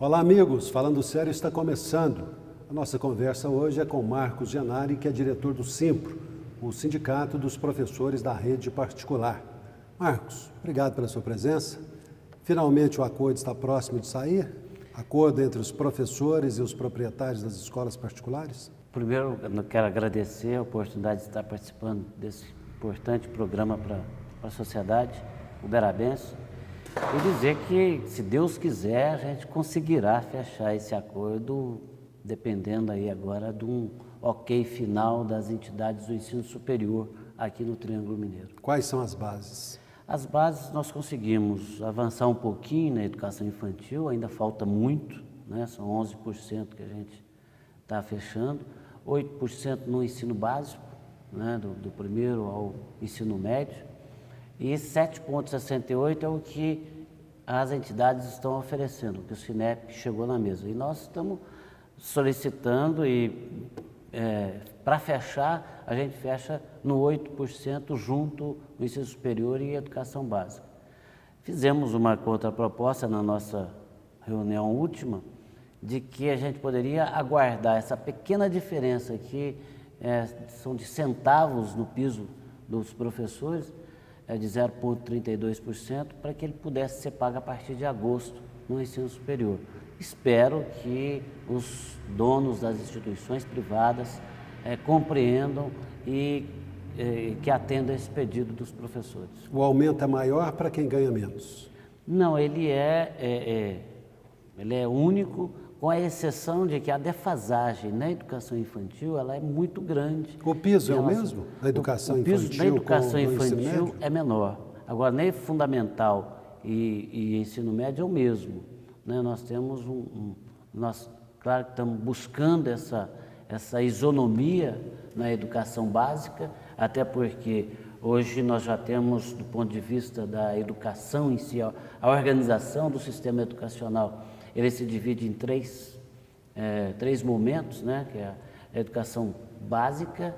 Olá, amigos. Falando sério, está começando. A nossa conversa hoje é com Marcos Genari, que é diretor do Simpro, o Sindicato dos Professores da Rede Particular. Marcos, obrigado pela sua presença. Finalmente o acordo está próximo de sair? Acordo entre os professores e os proprietários das escolas particulares? Primeiro, eu quero agradecer a oportunidade de estar participando desse importante programa para a sociedade uberabense e dizer que, se Deus quiser, a gente conseguirá fechar esse acordo, dependendo aí agora de um ok final das entidades do ensino superior aqui no Triângulo Mineiro. Quais são as bases? As bases nós conseguimos avançar um pouquinho na educação infantil, ainda falta muito, né? São 11% que a gente está fechando, 8% no ensino básico, né? do primeiro ao ensino médio, e 7,68% é o que as entidades estão oferecendo, o que o Sinep chegou na mesa. E nós estamos solicitando e para fechar, a gente fecha no 8% junto no ensino superior e educação básica. Fizemos uma contraproposta na nossa reunião última, de que a gente poderia aguardar essa pequena diferença que são de centavos no piso dos professores, de 0,32%, para que ele pudesse ser pago a partir de agosto no ensino superior. Espero que os donos das instituições privadas compreendam e que atendam esse pedido dos professores. O aumento é maior para quem ganha menos? Não, ele é único, com a exceção de que a defasagem na educação infantil ela é muito grande. O piso é o mesmo? Na educação infantil? O piso da educação com o ensino infantil médio? é menor. Agora, nem fundamental e ensino médio é o mesmo, né? Nós temos claro que estamos buscando essa isonomia na educação básica, até porque hoje nós já temos, do ponto de vista da educação em si, a organização do sistema educacional, ele se divide em três momentos, né? Que é a educação básica,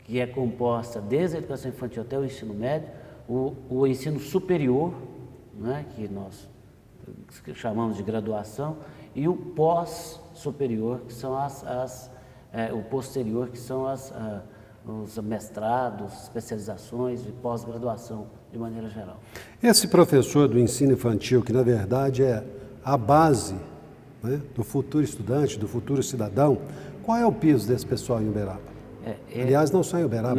que é composta desde a educação infantil até o ensino médio, o ensino superior, né? Que nós chamamos de graduação, e o pós-superior, que são o posterior, que são os mestrados, especializações e pós-graduação, de maneira geral. Esse professor do ensino infantil, que na verdade é a base, né, do futuro estudante, do futuro cidadão, qual é o piso desse pessoal em Uberaba? Aliás, não só em Uberaba,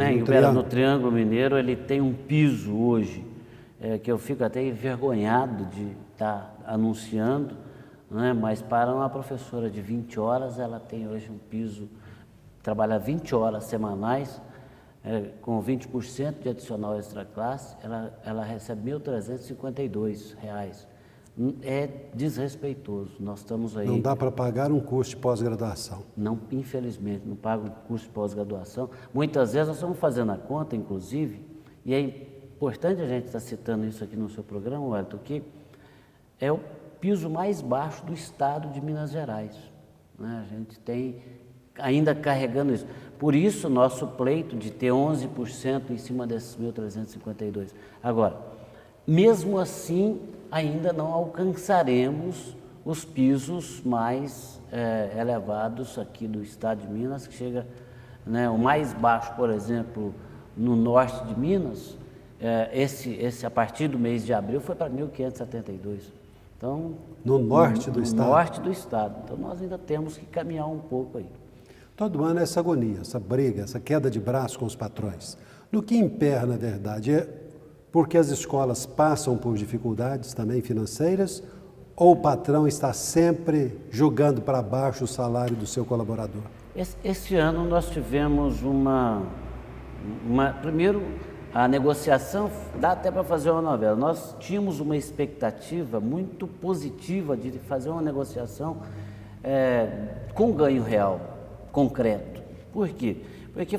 no Triângulo Mineiro ele tem um piso hoje, que eu fico até envergonhado de estar anunciando, né, mas para uma professora de 20 horas, ela tem hoje um piso, trabalha 20 horas semanais, com 20% de adicional extra classe, ela recebe R$ 1.352. É desrespeitoso. Nós estamos aí... Não dá para pagar um curso de pós-graduação. Não, infelizmente, não paga um curso de pós-graduação. Muitas vezes nós estamos fazendo a conta, inclusive, e é importante a gente estar citando isso aqui no seu programa, Wellington, que é o piso mais baixo do estado de Minas Gerais, né? A gente tem ainda carregando isso. Por isso, nosso pleito de ter 11% em cima desses 1.352. Agora, mesmo assim, ainda não alcançaremos os pisos mais elevados aqui do estado de Minas, que chega, né, o mais baixo, por exemplo, no norte de Minas, a partir do mês de abril foi para 1.572. Então, no norte do estado? No norte do estado. Então, nós ainda temos que caminhar um pouco aí. Todo ano é essa agonia, essa briga, essa queda de braço com os patrões. No que emperra, na verdade, é porque as escolas passam por dificuldades também financeiras, ou o patrão está sempre jogando para baixo o salário do seu colaborador? Esse ano nós tivemos primeiro, a negociação, dá até para fazer uma novela. Nós tínhamos uma expectativa muito positiva de fazer uma negociação com ganho real, concreto. Por quê? Porque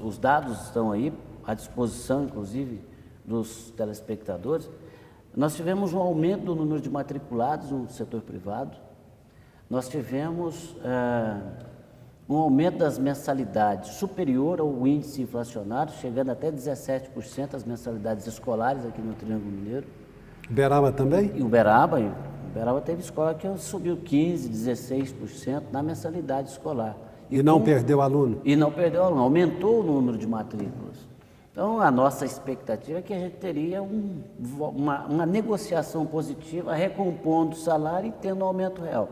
os dados estão aí à disposição, inclusive, dos telespectadores. Nós tivemos um aumento do número de matriculados no setor privado, nós tivemos um aumento das mensalidades superior ao índice inflacionário, chegando até 17% as mensalidades escolares aqui no Triângulo Mineiro. Uberaba também? E Uberaba, Uberaba teve escola que subiu 15%, 16% na mensalidade escolar. E não perdeu aluno? E não perdeu aluno, aumentou o número de matrículas. Então, a nossa expectativa é que a gente teria uma negociação positiva, recompondo o salário e tendo um aumento real.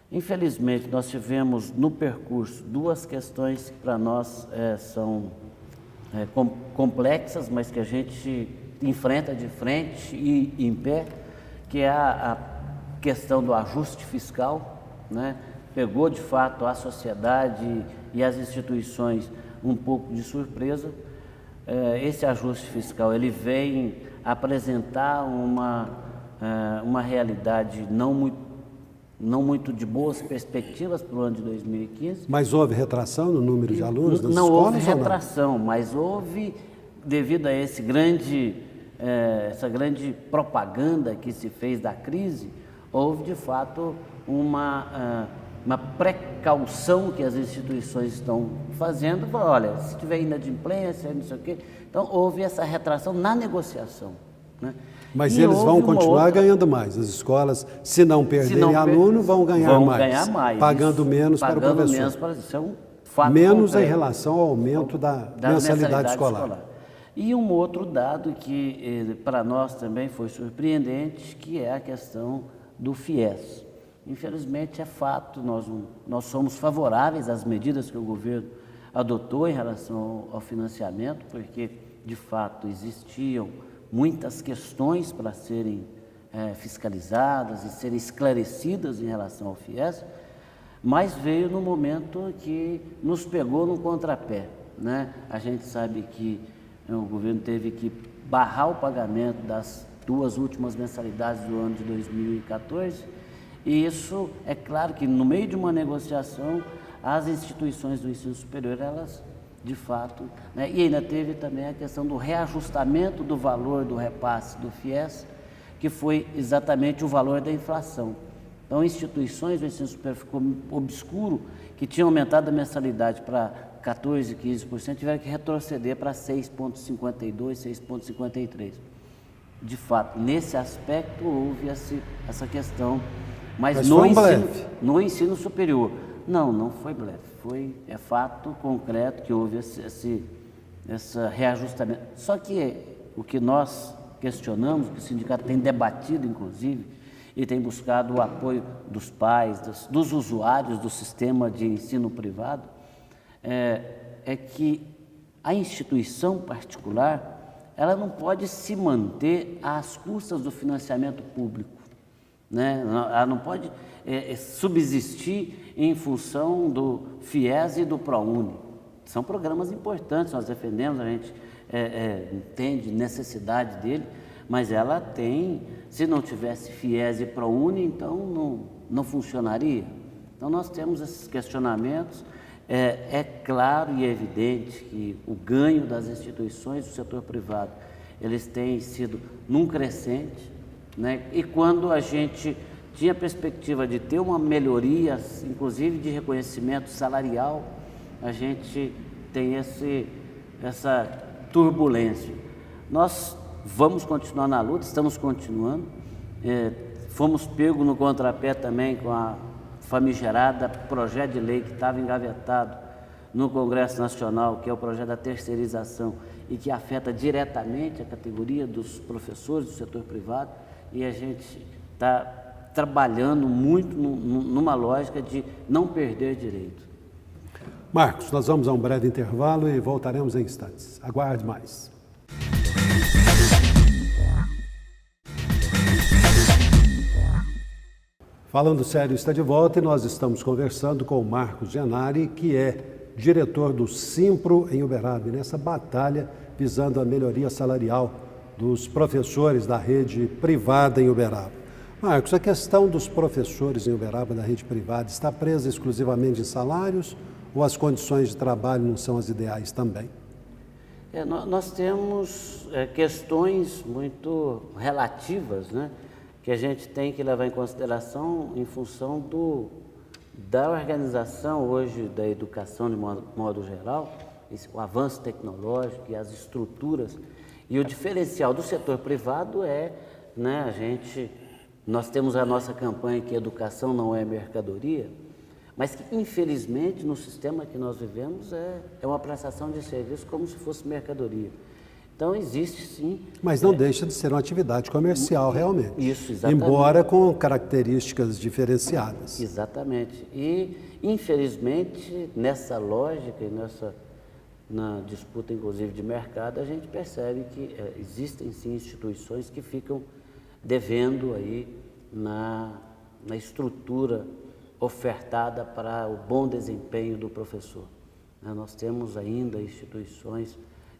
Infelizmente, nós tivemos no percurso duas questões que para nós são complexas, mas que a gente enfrenta de frente e em pé, que é a questão do ajuste fiscal, né? Pegou de fato a sociedade e as instituições um pouco de surpresa. Esse ajuste fiscal ele vem apresentar uma realidade não muito de boas perspectivas para o ano de 2015. Mas houve retração no número de alunos das não escolas? Houve retração, mas houve, devido a essa grande propaganda que se fez da crise, houve de fato uma precaução que as instituições estão fazendo. Olha, se tiver inadimplência, não sei o quê. Então, houve essa retração na negociação, né? Mas eles vão continuar ganhando mais. As escolas, se não perderem aluno, vão ganhar mais. Pagando menos para o professor. Isso é um fato menos concreto. Em relação ao aumento da mensalidade escolar. E um outro dado que para nós também foi surpreendente, que é a questão do FIES. Infelizmente é fato, nós somos favoráveis às medidas que o governo adotou em relação ao financiamento, porque de fato existiam muitas questões para serem fiscalizadas e serem esclarecidas em relação ao FIES, mas veio no momento que nos pegou no contrapé, né? A gente sabe que o governo teve que barrar o pagamento das 2 últimas mensalidades do ano de 2014, e isso, é claro que no meio de uma negociação, as instituições do ensino superior, elas, de fato, né, e ainda teve também a questão do reajustamento do valor do repasse do FIES, que foi exatamente o valor da inflação. Então, instituições do ensino superior ficou obscuro, que tinham aumentado a mensalidade para 14%, 15%, tiveram que retroceder para 6,52%, 6,53%. De fato, nesse aspecto, houve essa questão. Mas no ensino superior, não foi blefe, é fato concreto que houve esse reajustamento. Só que o que nós questionamos, que o sindicato tem debatido, inclusive, e tem buscado o apoio dos pais, dos usuários do sistema de ensino privado, é que a instituição particular, ela não pode se manter às custas do financiamento público, né? Ela não pode subsistir em função do FIES e do ProUni. São programas importantes, nós defendemos, a gente entende necessidade dele, mas ela tem, se não tivesse FIES e ProUni, então não funcionaria. Então nós temos esses questionamentos. É claro e evidente que o ganho das instituições do setor privado, eles têm sido num crescente, né? E quando a gente tinha a perspectiva de ter uma melhoria, inclusive de reconhecimento salarial, a gente tem essa turbulência. Nós vamos continuar na luta, estamos continuando, fomos pegos no contrapé também com a famigerada projeto de lei que estava engavetado no Congresso Nacional, que é o projeto da terceirização e que afeta diretamente a categoria dos professores do setor privado, e a gente está trabalhando muito numa lógica de não perder direito. Marcos, nós vamos a um breve intervalo e voltaremos em instantes. Aguarde mais. Falando Sério está de volta e nós estamos conversando com o Marcos Genari, que é diretor do Simpro em Uberaba, nessa batalha visando a melhoria salarial dos professores da rede privada em Uberaba. Marcos, a questão dos professores em Uberaba da rede privada está presa exclusivamente em salários ou as condições de trabalho não são as ideais também? Nós temos questões muito relativas, né, que a gente tem que levar em consideração em função da organização hoje da educação de modo geral, o avanço tecnológico e as estruturas. E o diferencial do setor privado né, a gente Nós temos a nossa campanha que educação não é mercadoria, mas que infelizmente no sistema que nós vivemos é uma prestação de serviço como se fosse mercadoria. Então existe sim. Mas não deixa de ser uma atividade comercial realmente. Isso, exatamente. Embora com características diferenciadas. Exatamente. E infelizmente nessa lógica e na disputa inclusive de mercado, a gente percebe que existem sim instituições que ficam devendo aí na estrutura ofertada para o bom desempenho do professor. Nós temos ainda instituições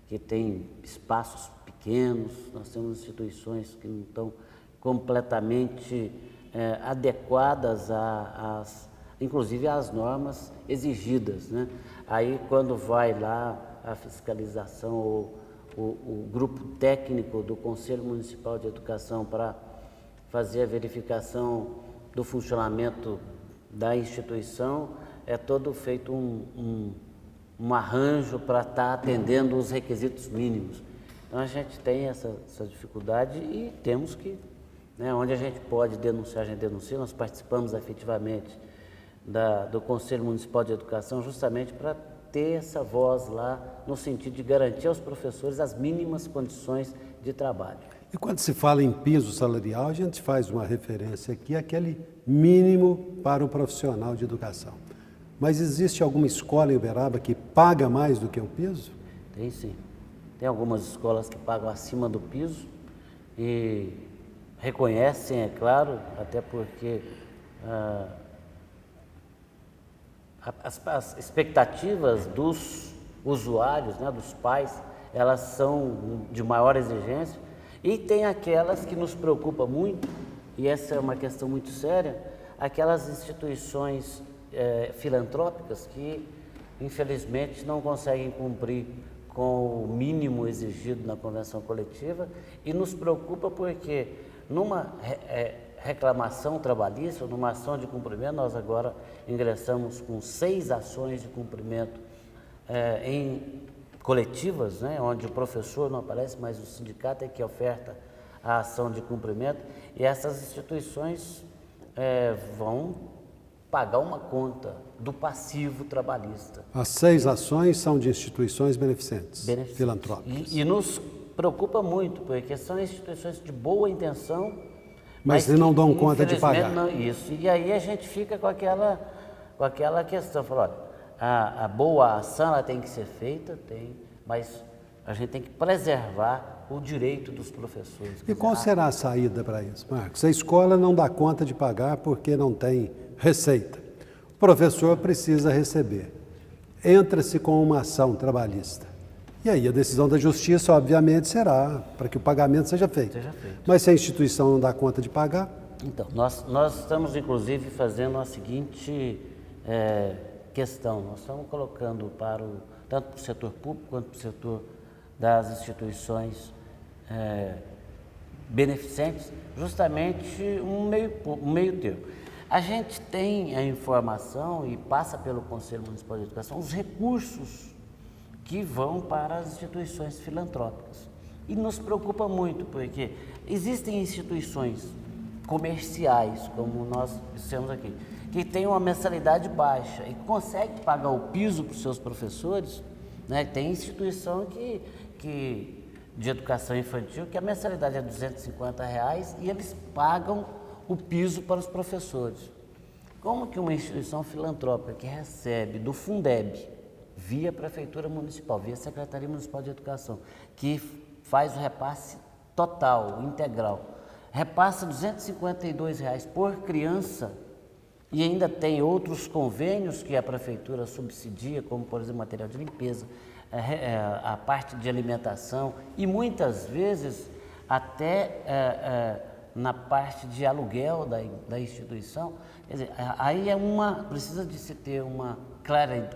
que têm espaços pequenos, nós temos instituições que não estão completamente adequadas inclusive às normas exigidas, né? Aí quando vai lá a fiscalização ou o grupo técnico do Conselho Municipal de Educação para fazer a verificação do funcionamento da instituição, é todo feito um arranjo para estar atendendo os requisitos mínimos. Então a gente tem essa dificuldade e temos que, né, onde a gente pode denunciar, a gente denuncia. Nós participamos efetivamente do Conselho Municipal de Educação justamente para ter essa voz lá no sentido de garantir aos professores as mínimas condições de trabalho. E quando se fala em piso salarial, a gente faz uma referência aqui àquele mínimo para o profissional de educação. Mas existe alguma escola em Uberaba que paga mais do que o piso? Tem sim. Tem algumas escolas que pagam acima do piso e reconhecem, é claro, até porque as expectativas dos usuários, né, dos pais, elas são de maior exigência, e tem aquelas que nos preocupam muito, e essa é uma questão muito séria, aquelas instituições filantrópicas que infelizmente não conseguem cumprir com o mínimo exigido na convenção coletiva, e nos preocupa porque numa reclamação trabalhista, numa ação de cumprimento, nós agora ingressamos com 6 ações de cumprimento em coletivas, né, onde o professor não aparece, mas o sindicato é que oferta a ação de cumprimento, e essas instituições vão pagar uma conta do passivo trabalhista. As 6 ações são de instituições beneficentes. Filantrópicas. E nos preocupa muito, porque são instituições de boa intenção, mas que não dão conta de pagar. Não, isso. E aí a gente fica com aquela questão, fala, olha, a boa ação ela tem que ser feita, mas a gente tem que preservar o direito dos professores. E qual será a saída para isso, Marcos? A escola não dá conta de pagar porque não tem receita. O professor precisa receber. Entra-se com uma ação trabalhista. E aí a decisão da justiça, obviamente, será para que o pagamento seja feito. Mas se a instituição não dá conta de pagar? Então, nós estamos, inclusive, fazendo a seguinte questão. Nós estamos colocando tanto para o setor público quanto para o setor das instituições beneficentes, justamente um meio termo. A gente tem a informação e passa pelo Conselho Municipal de Educação os recursos que vão para as instituições filantrópicas. E nos preocupa muito, porque existem instituições comerciais, como nós dissemos aqui, que têm uma mensalidade baixa e conseguem pagar o piso para os seus professores, né? Tem instituição de educação infantil que a mensalidade é R$250 e eles pagam o piso para os professores. Como que uma instituição filantrópica que recebe do Fundeb, via Prefeitura Municipal, via Secretaria Municipal de Educação, que faz o repasse total, integral, repassa R$252 por criança e ainda tem outros convênios que a Prefeitura subsidia, como, por exemplo, material de limpeza, a parte de alimentação e muitas vezes até na parte de aluguel da instituição. Quer dizer, aí precisa de se ter uma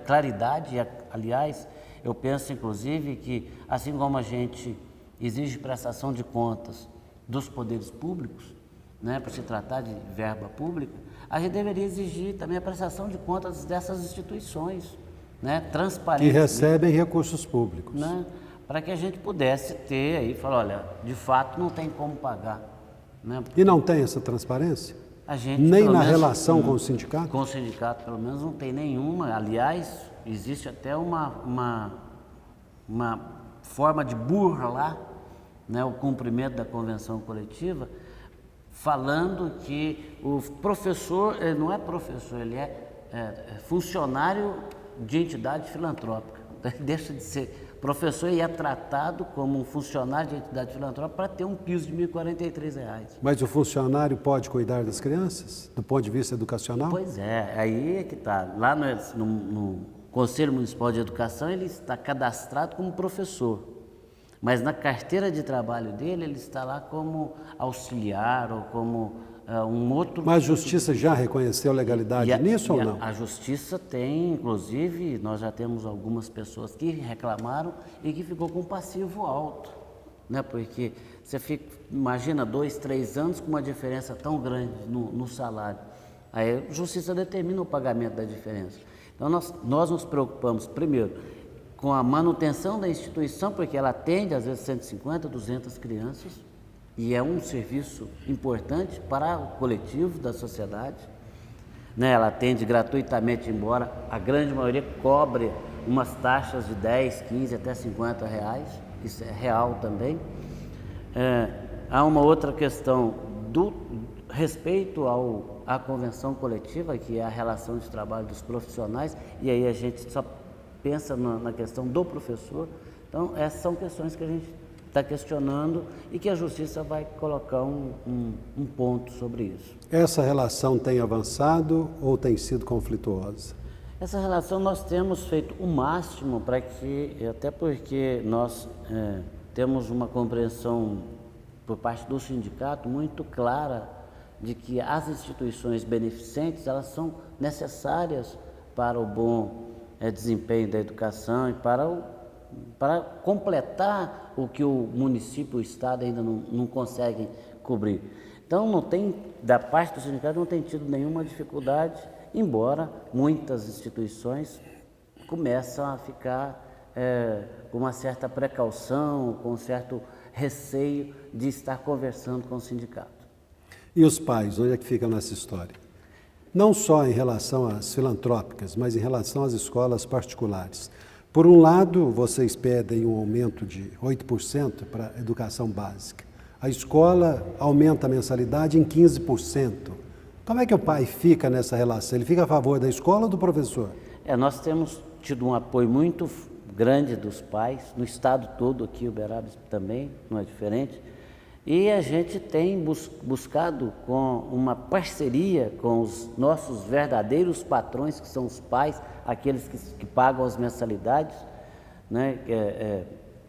claridade, aliás, eu penso inclusive que assim como a gente exige prestação de contas dos poderes públicos, né, por se tratar de verba pública, a gente deveria exigir também a prestação de contas dessas instituições, né, transparentes. Que recebem recursos públicos. Né, para que a gente pudesse ter aí, falar, olha, de fato não tem como pagar. né? E não tem essa transparência? A gente, Nem pelo na menos, relação com o sindicato? Com o sindicato, pelo menos, não tem nenhuma. Aliás, existe até uma forma de burla lá, né, o cumprimento da convenção coletiva, falando que o professor, ele não é professor, ele é funcionário de entidade filantrópica. Então, ele deixa de ser professor e é tratado como um funcionário de entidade filantrópica para ter um piso de R$ 1.043. Mas o funcionário pode cuidar das crianças, do ponto de vista educacional? Pois é, aí é que está. Lá no Conselho Municipal de Educação, ele está cadastrado como professor, mas na carteira de trabalho dele, ele está lá como auxiliar ou como um outro... Mas a Justiça já reconheceu legalidade nisso ou não? A Justiça tem, inclusive, nós já temos algumas pessoas que reclamaram e que ficou com passivo alto, né? Porque você imagina 2, 3 anos com uma diferença tão grande no salário. Aí a Justiça determina o pagamento da diferença. Então nós nos preocupamos, primeiro, com a manutenção da instituição, porque ela atende às vezes 150, 200 crianças, e é um serviço importante para o coletivo da sociedade, né? Ela atende gratuitamente, embora a grande maioria cobre umas taxas de 10, 15 até 50 reais, isso é real também. Há uma outra questão do respeito à convenção coletiva, que é a relação de trabalho dos profissionais, e aí a gente só pensa na questão do professor. Então, essas são questões que a gente está questionando e que a Justiça vai colocar um ponto sobre isso. Essa relação tem avançado ou tem sido conflituosa? Essa relação nós temos feito o máximo para que, até porque nós temos uma compreensão por parte do sindicato muito clara de que as instituições beneficentes, elas são necessárias para o bom desempenho da educação e para completar o que o município e o estado ainda não conseguem cobrir. Então, da parte do sindicato não tem tido nenhuma dificuldade, embora muitas instituições começam a ficar com uma certa precaução, com um certo receio de estar conversando com o sindicato. E os pais, onde é que ficam nessa história? Não só em relação às filantrópicas, mas em relação às escolas particulares. Por um lado, vocês pedem um aumento de 8% para a educação básica. A escola aumenta a mensalidade em 15%. Como é que o pai fica nessa relação? Ele fica a favor da escola ou do professor? Nós temos tido um apoio muito grande dos pais, no estado todo aqui, Uberaba também, não é diferente. E a gente tem buscado com uma parceria com os nossos verdadeiros patrões, que são os pais, aqueles que pagam as mensalidades, né,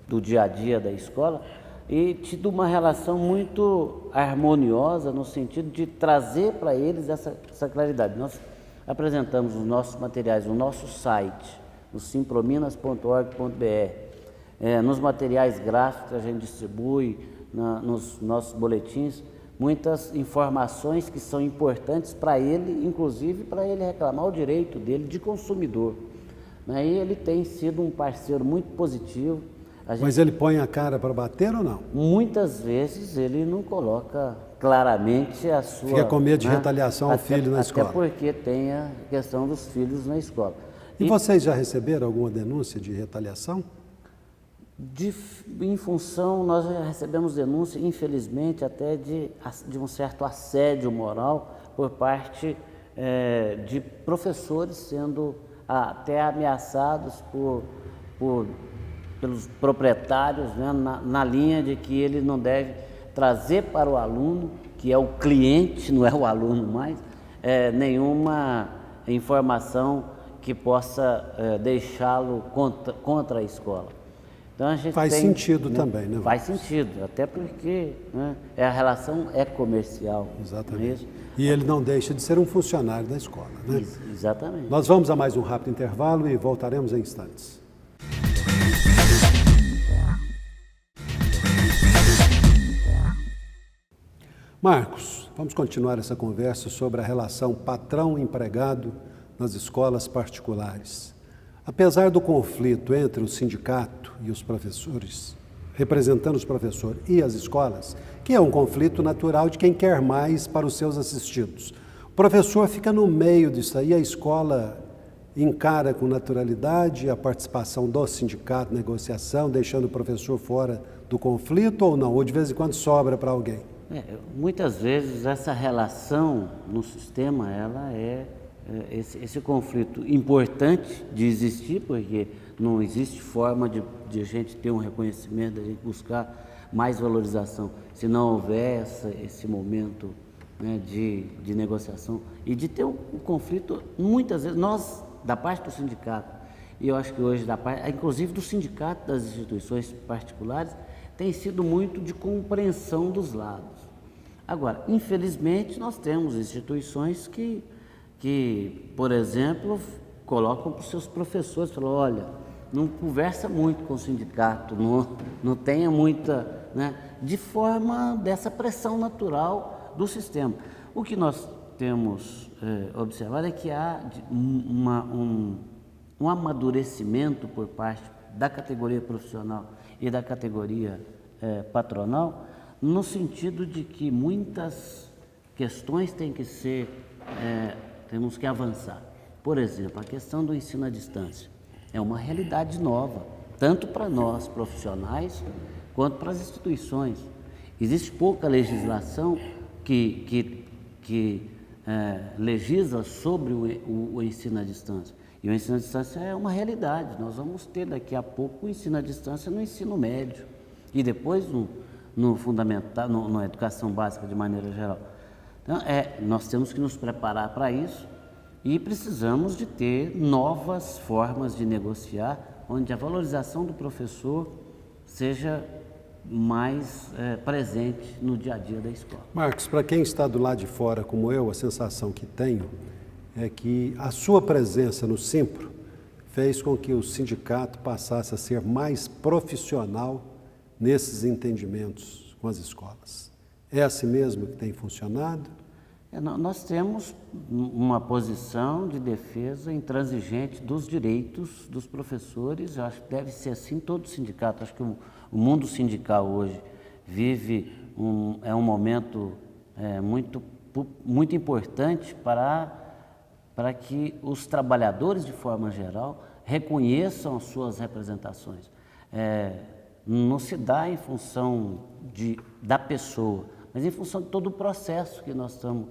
do dia a dia da escola, e tido uma relação muito harmoniosa no sentido de trazer para eles essa claridade. Nós apresentamos os nossos materiais no nosso site, no simprominas.org.br, nos materiais gráficos que a gente distribui, nos nossos boletins, muitas informações que são importantes para ele, inclusive para ele reclamar o direito dele de consumidor. E ele tem sido um parceiro muito positivo. Mas ele põe a cara para bater ou não? Muitas vezes ele não coloca claramente a sua... Fica com medo de retaliação ao filho na escola. Até porque tem a questão dos filhos na escola. E vocês já receberam alguma denúncia de retaliação? Em função, nós já recebemos denúncia, infelizmente, até de um certo assédio moral por parte de professores sendo até ameaçados pelos proprietários, né, na linha de que ele não deve trazer para o aluno, que é o cliente, não é o aluno mais, nenhuma informação que possa deixá-lo contra a escola. Então, a gente faz sentido também, né? Faz sentido, até porque, né, a relação é comercial. Exatamente. E ele não deixa de ser um funcionário da escola, né? Exatamente. Nós vamos a mais um rápido intervalo e voltaremos em instantes. Marcos, vamos continuar essa conversa sobre a relação patrão-empregado nas escolas particulares. Apesar do conflito entre o sindicato e os professores representando os professores e as escolas, que é um conflito natural de quem quer mais para os seus assistidos. O professor fica no meio disso aí, a escola encara com naturalidade a participação do sindicato, negociação, deixando o professor fora do conflito ou não? Ou de vez em quando sobra para alguém? Muitas vezes essa relação no sistema, ela esse conflito importante de existir, porque não existe forma de a gente ter um reconhecimento, de a gente buscar mais valorização, se não houver esse momento, né, de negociação e de ter um conflito, muitas vezes, nós, da parte do sindicato, e eu acho que hoje, da parte, inclusive do sindicato das instituições particulares, tem sido muito de compreensão dos lados. Agora, infelizmente, nós temos instituições que, por exemplo, colocam para os seus professores, falam, olha, não conversa muito com o sindicato, não tenha muita, né, de forma dessa pressão natural do sistema. O que nós temos observado é que há um amadurecimento por parte da categoria profissional e da categoria patronal, no sentido de que muitas questões têm que ser, temos que avançar. Por exemplo, a questão do ensino à distância é uma realidade nova, tanto para nós profissionais, quanto para as instituições. Existe pouca legislação que legisla sobre o ensino à distância. E o ensino à distância é uma realidade. Nós vamos ter daqui a pouco o ensino à distância no ensino médio e depois no fundamental, na educação básica de maneira geral. Então, nós temos que nos preparar para isso e precisamos de ter novas formas de negociar, onde a valorização do professor seja mais presente no dia a dia da escola. Marcos, para quem está do lado de fora, como eu, a sensação que tenho é que a sua presença no Simpro fez com que o sindicato passasse a ser mais profissional nesses entendimentos com as escolas. É assim mesmo que tem funcionado? Nós temos uma posição de defesa intransigente dos direitos dos professores. Eu acho que deve ser assim todo sindicato. Acho que o mundo sindical hoje vive um momento muito importante para que os trabalhadores, de forma geral, reconheçam as suas representações. Não se dá em função da pessoa, mas em função de todo o processo que nós estamos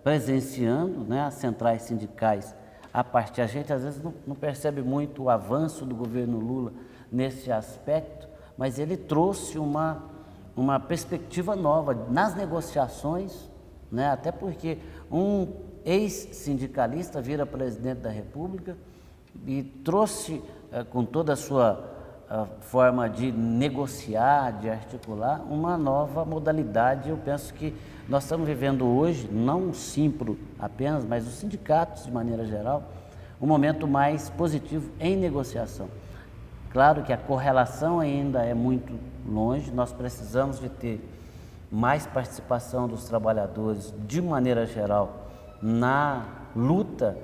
presenciando, né? As centrais sindicais, a gente às vezes não percebe muito o avanço do governo Lula nesse aspecto, mas ele trouxe uma perspectiva nova nas negociações, né? Até porque um ex-sindicalista vira presidente da República e trouxe com toda a sua forma de negociar, de articular, uma nova modalidade. Eu penso que nós estamos vivendo hoje, não o Simpro apenas, mas os sindicatos de maneira geral, um momento mais positivo em negociação. Claro que a correlação ainda é muito longe, nós precisamos de ter mais participação dos trabalhadores de maneira geral na luta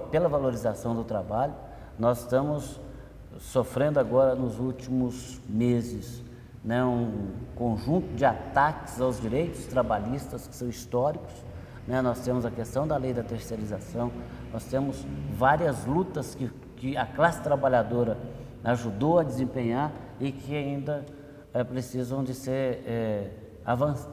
pela valorização do trabalho. Nós estamos sofrendo agora nos últimos meses, né, um conjunto de ataques aos direitos trabalhistas que são históricos, né? Nós temos a questão da lei da terceirização, nós temos várias lutas que a classe trabalhadora ajudou a desempenhar e que ainda precisam de ter avanço,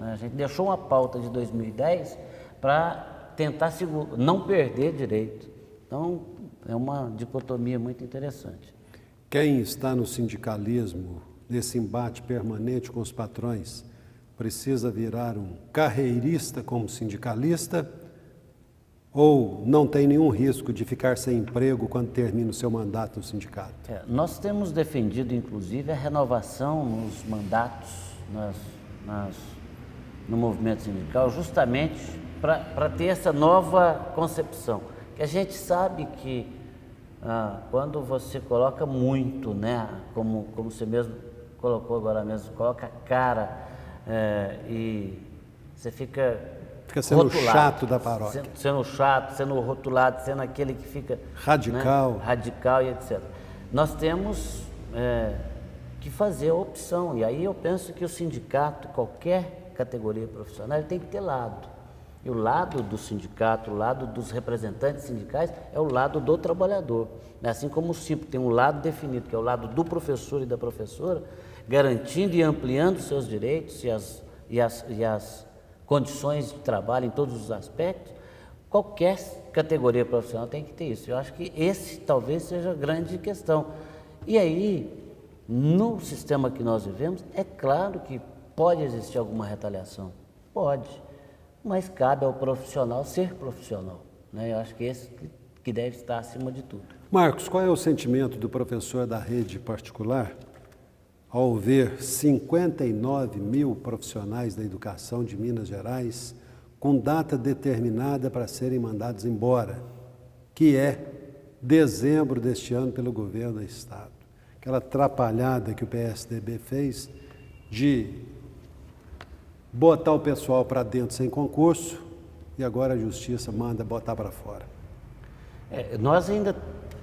né? A gente deixou uma pauta de 2010 para tentar não perder direito. Então, é uma dicotomia muito interessante. Quem está no sindicalismo, nesse embate permanente com os patrões, precisa virar um carreirista como sindicalista ou não tem nenhum risco de ficar sem emprego quando termina o seu mandato no sindicato? Nós temos defendido, inclusive, a renovação nos mandatos no movimento sindical, justamente para ter essa nova concepção. Que a gente sabe que quando você coloca muito, né, como você mesmo colocou agora mesmo, coloca a cara e você fica sendo rotulado, chato da paróquia. Sendo chato, sendo rotulado, sendo aquele que fica radical, né, radical e etc. Nós temos que fazer a opção. E aí eu penso que o sindicato, qualquer categoria profissional, ele tem que ter lado. E o lado do sindicato, o lado dos representantes sindicais, é o lado do trabalhador. Assim como o Simpro tem um lado definido, que é o lado do professor e da professora, garantindo e ampliando seus direitos e as condições de trabalho em todos os aspectos, qualquer categoria profissional tem que ter isso. Eu acho que esse talvez seja a grande questão. E aí, no sistema que nós vivemos, é claro que pode existir alguma retaliação, pode, mas cabe ao profissional ser profissional, né? Eu acho que esse que deve estar acima de tudo. Marcos, qual é o sentimento do professor da rede particular ao ver 59 mil profissionais da educação de Minas Gerais com data determinada para serem mandados embora, que é dezembro deste ano pelo governo do Estado? Aquela atrapalhada que o PSDB fez de botar o pessoal para dentro sem concurso e agora a Justiça manda botar para fora. Nós ainda,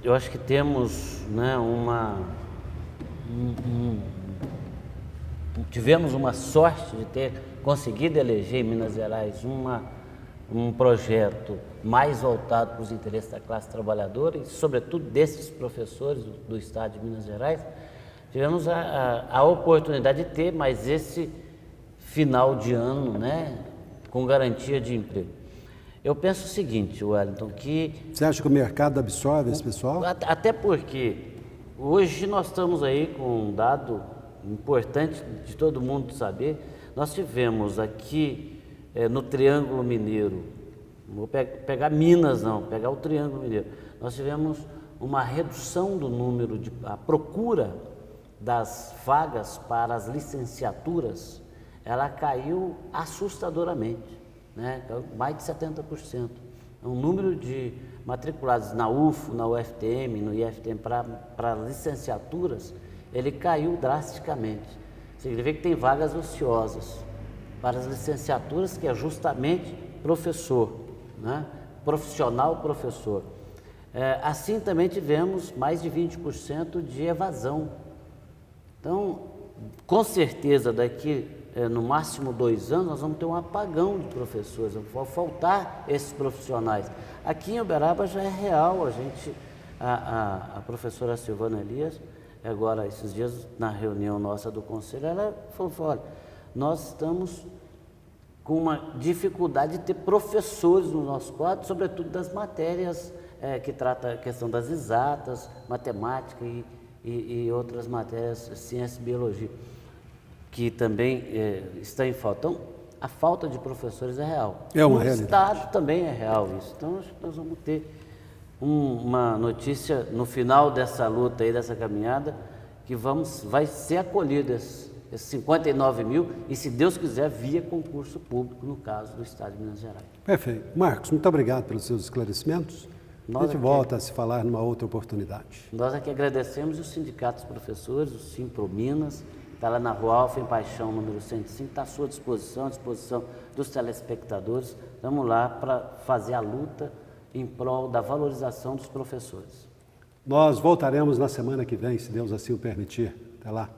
eu acho que temos, né, tivemos uma sorte de ter conseguido eleger em Minas Gerais um projeto mais voltado para os interesses da classe trabalhadora e, sobretudo, desses professores do Estado de Minas Gerais. Tivemos a oportunidade de ter mais esse final de ano, né, com garantia de emprego. Eu penso o seguinte, Wellington, que... Você acha que o mercado absorve esse pessoal? Até porque hoje nós estamos aí com um dado importante de todo mundo saber. Nós tivemos aqui no Triângulo Mineiro, não vou pegar Minas não, pegar o Triângulo Mineiro, nós tivemos uma redução do número a procura das vagas para as licenciaturas, ela caiu assustadoramente, né? Mais de 70%. O número de matriculados na UFO, na UFTM, no IFTM para licenciaturas, ele caiu drasticamente. Significa que tem vagas ociosas para as licenciaturas, que é justamente professor, né? Profissional professor. Assim também tivemos mais de 20% de evasão. Então, com certeza, daqui no máximo 2 anos, nós vamos ter um apagão de professores, vão faltar esses profissionais. Aqui em Uberaba já é real, a professora Silvana Elias, agora esses dias na reunião nossa do conselho, ela falou, olha, nós estamos com uma dificuldade de ter professores no nosso quadro, sobretudo das matérias que trata a questão das exatas, matemática e outras matérias, ciência e biologia, que também está em falta. Então, a falta de professores é real. É uma realidade. No Estado também é real isso. Então, acho que nós vamos ter uma notícia no final dessa luta aí, dessa caminhada, que vai ser acolhido esses 59 mil e, se Deus quiser, via concurso público, no caso do Estado de Minas Gerais. Perfeito. Marcos, muito obrigado pelos seus esclarecimentos. A gente volta a se falar numa outra oportunidade. Nós aqui agradecemos os sindicatos professores, o Simpro Minas, está lá na Rua Alfa, em Paixão, número 105, está à sua disposição, à disposição dos telespectadores. Vamos lá para fazer a luta em prol da valorização dos professores. Nós voltaremos na semana que vem, se Deus assim o permitir. Até lá.